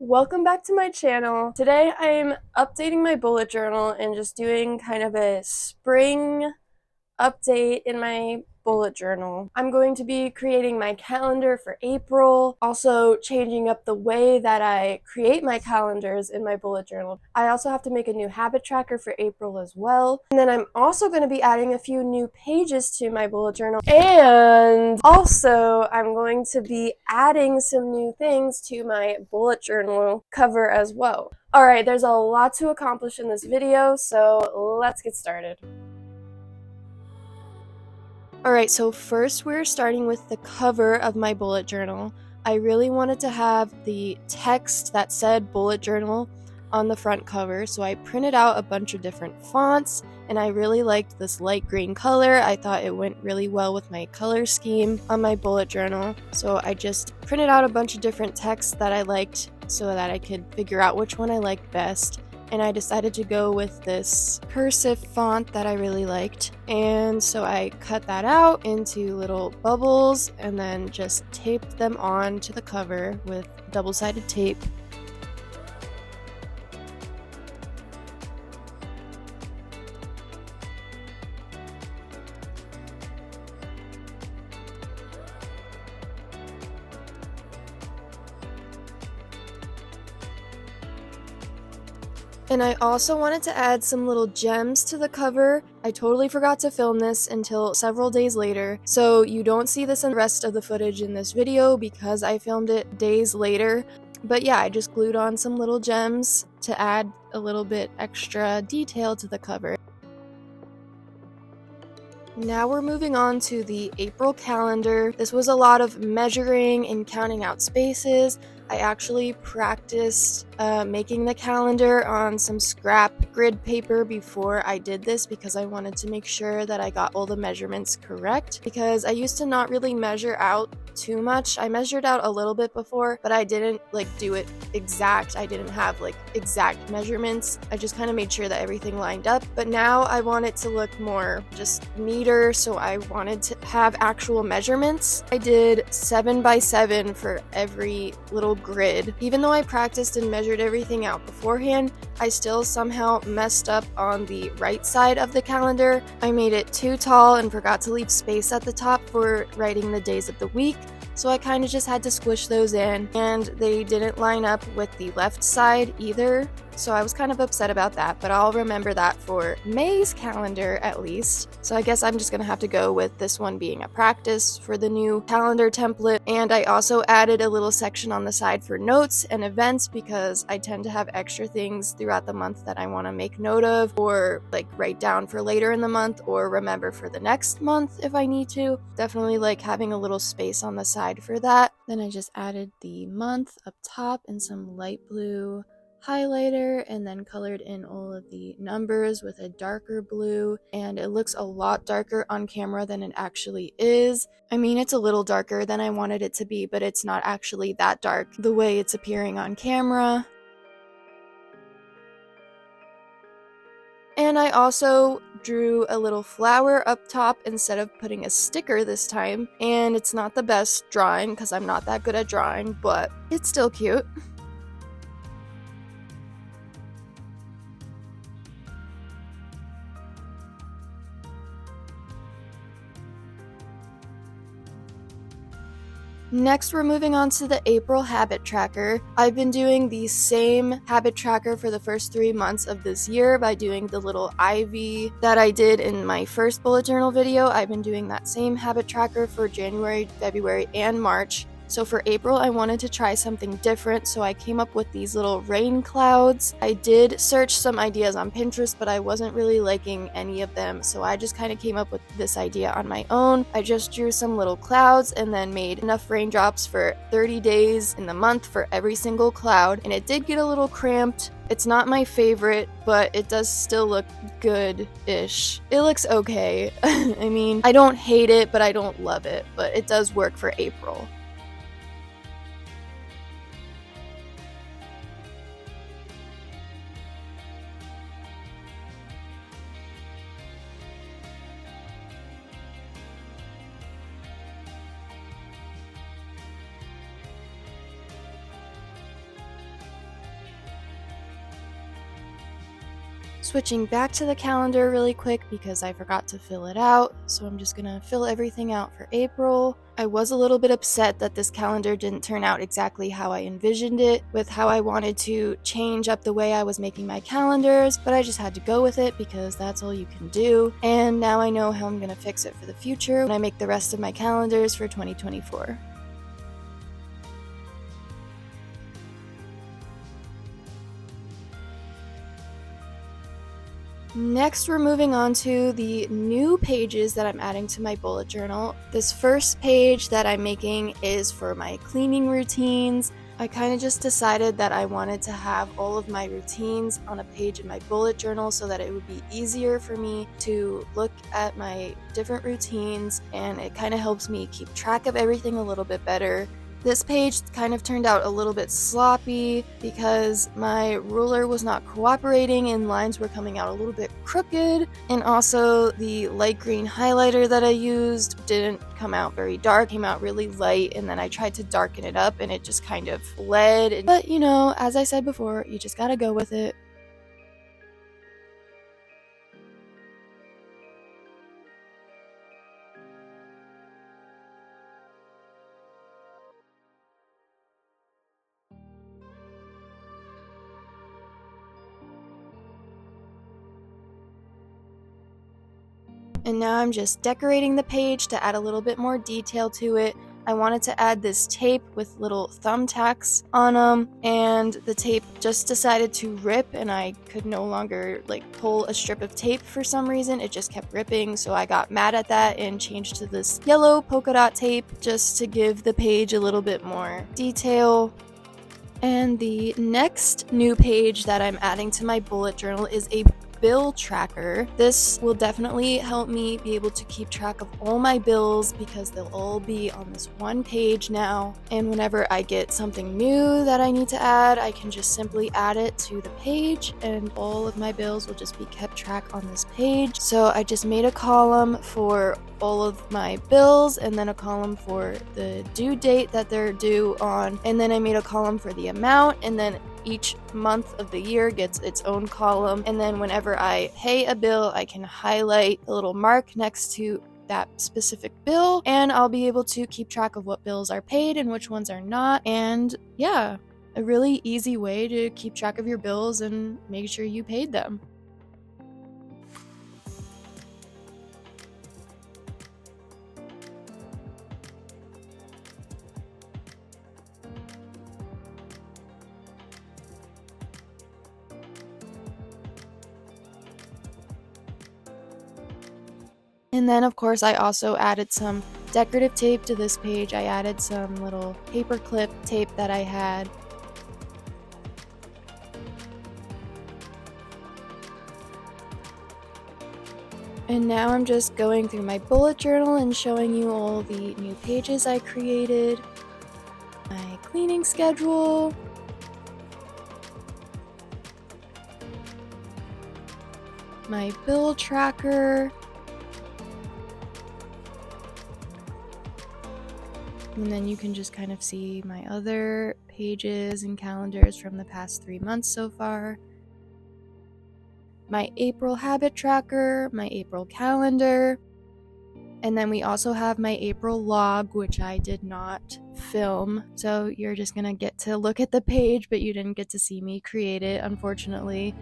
Welcome back to my channel. Today I'm updating my bullet journal and just doing kind of a spring update in my bullet journal. I'm going to be creating my calendar for April, also changing up the way that I create my calendars in my bullet journal. I also have to make a new habit tracker for April as well. And then I'm also going to be adding a few new pages to my bullet journal. And also I'm going to be adding some new things to my bullet journal cover as well. Alright, there's a lot to accomplish in this video, so let's get started. Alright, so first we're starting with the cover of my bullet journal. I really wanted to have the text that said bullet journal on the front cover, so I printed out a bunch of different fonts, and I really liked this light green color. I thought it went really well with my color scheme on my bullet journal, so I just printed out a bunch of different texts that I liked so that I could figure out which one I liked best. And I decided to go with this cursive font that I really liked. And so I cut that out into little bubbles and then just taped them on to the cover with double-sided tape. And I also wanted to add some little gems to the cover. I totally forgot to film this until several days later, so you don't see this in the rest of the footage in this video because I filmed it days later. But yeah, I just glued on some little gems to add a little bit extra detail to the cover. Now we're moving on to the April calendar. This was a lot of measuring and counting out spaces. I actually practiced making the calendar on some scrap grid paper before I did this because I wanted to make sure that I got all the measurements correct, because I used to not really measure out too much. I measured out a little bit before, but I didn't do it exact. I didn't have exact measurements. I just kind of made sure that everything lined up. But now I want it to look more just neater, so I wanted to have actual measurements. I did 7 by 7 for every little grid. Even though I practiced and measured everything out beforehand, I still somehow messed up on the right side of the calendar. I made it too tall and forgot to leave space at the top for writing the days of the week, so I kind of just had to squish those in, and they didn't line up with the left side either, so I was kind of upset about that, but I'll remember that for May's calendar at least. So I guess I'm just gonna have to go with this one being a practice for the new calendar template. And I also added a little section on the side for notes and events because I tend to have extra things throughout the month that I want to make note of, or write down for later in the month, or remember for the next month if I need to. Definitely like having a little space on the side for that. Then I just added the month up top in some light blue highlighter, and then colored in all of the numbers with a darker blue, and it looks a lot darker on camera than it actually is. I mean, it's a little darker than I wanted it to be, but it's not actually that dark the way it's appearing on camera. And I also drew a little flower up top instead of putting a sticker this time, and it's not the best drawing because I'm not that good at drawing, but it's still cute. Next, we're moving on to the April habit tracker. I've been doing the same habit tracker for the first 3 months of this year by doing the little ivy that I did in my first bullet journal video. I've been doing that same habit tracker for January, February, and March. So for April, I wanted to try something different, so I came up with these little rain clouds. I did search some ideas on Pinterest, but I wasn't really liking any of them, so I just kind of came up with this idea on my own. I just drew some little clouds and then made enough raindrops for 30 days in the month for every single cloud, and it did get a little cramped. It's not my favorite, but it does still look good-ish. It looks okay. I mean, I don't hate it, but I don't love it, but it does work for April. Switching back to the calendar really quick because I forgot to fill it out, so I'm just gonna fill everything out for April. I was a little bit upset that this calendar didn't turn out exactly how I envisioned it, with how I wanted to change up the way I was making my calendars, but I just had to go with it because that's all you can do. And now I know how I'm gonna fix it for the future when I make the rest of my calendars for 2024. Next, we're moving on to the new pages that I'm adding to my bullet journal. This first page that I'm making is for my cleaning routines. I kind of just decided that I wanted to have all of my routines on a page in my bullet journal so that it would be easier for me to look at my different routines, and it kind of helps me keep track of everything a little bit better. This page kind of turned out a little bit sloppy because my ruler was not cooperating and lines were coming out a little bit crooked, and also the light green highlighter that I used didn't come out very dark, came out really light, and then I tried to darken it up and it just kind of bled. But you know, as I said before, you just gotta go with it. And now I'm just decorating the page to add a little bit more detail to it. I wanted to add this tape with little thumbtacks on them, and the tape just decided to rip, and I could no longer pull a strip of tape for some reason. It just kept ripping, so I got mad at that and changed to this yellow polka dot tape just to give the page a little bit more detail. And the next new page that I'm adding to my bullet journal is a bill tracker. This will definitely help me be able to keep track of all my bills because they'll all be on this one page now. And whenever I get something new that I need to add, I can just simply add it to the page and all of my bills will just be kept track on this page. So I just made a column for all of my bills and then a column for the due date that they're due on, and then I made a column for the amount, and then each month of the year gets its own column, and then whenever I pay a bill I can highlight a little mark next to that specific bill, and I'll be able to keep track of what bills are paid and which ones are not. And yeah, a really easy way to keep track of your bills and make sure you paid them. And then of course I also added some decorative tape to this page. I added some little paper clip tape that I had. And now I'm just going through my bullet journal and showing you all the new pages I created. My cleaning schedule. My bill tracker. And then you can just kind of see my other pages and calendars from the past 3 months so far. My April habit tracker, my April calendar, and then we also have my April log, which I did not film. So you're just gonna get to look at the page, but you didn't get to see me create it, unfortunately.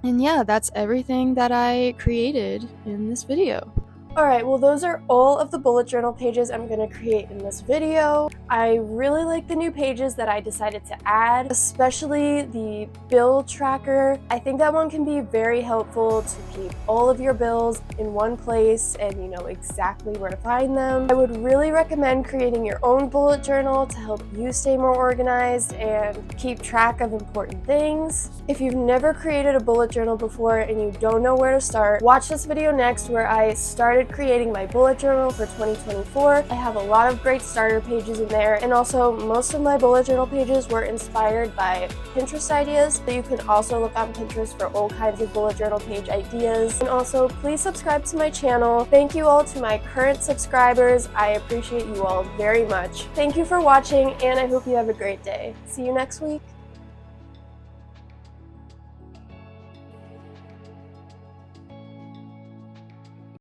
And yeah, that's everything that I created in this video. Alright, well those are all of the bullet journal pages I'm going to create in this video. I really like the new pages that I decided to add, especially the bill tracker. I think that one can be very helpful to keep all of your bills in one place and you know exactly where to find them. I would really recommend creating your own bullet journal to help you stay more organized and keep track of important things. If you've never created a bullet journal before and you don't know where to start, watch this video next where I started creating my bullet journal for 2024. I have a lot of great starter pages in there, and also most of my bullet journal pages were inspired by Pinterest ideas, but you can also look on Pinterest for all kinds of bullet journal page ideas. And also please subscribe to my channel. Thank you all to my current subscribers. I appreciate you all very much. Thank you for watching and I hope you have a great day. See you next week.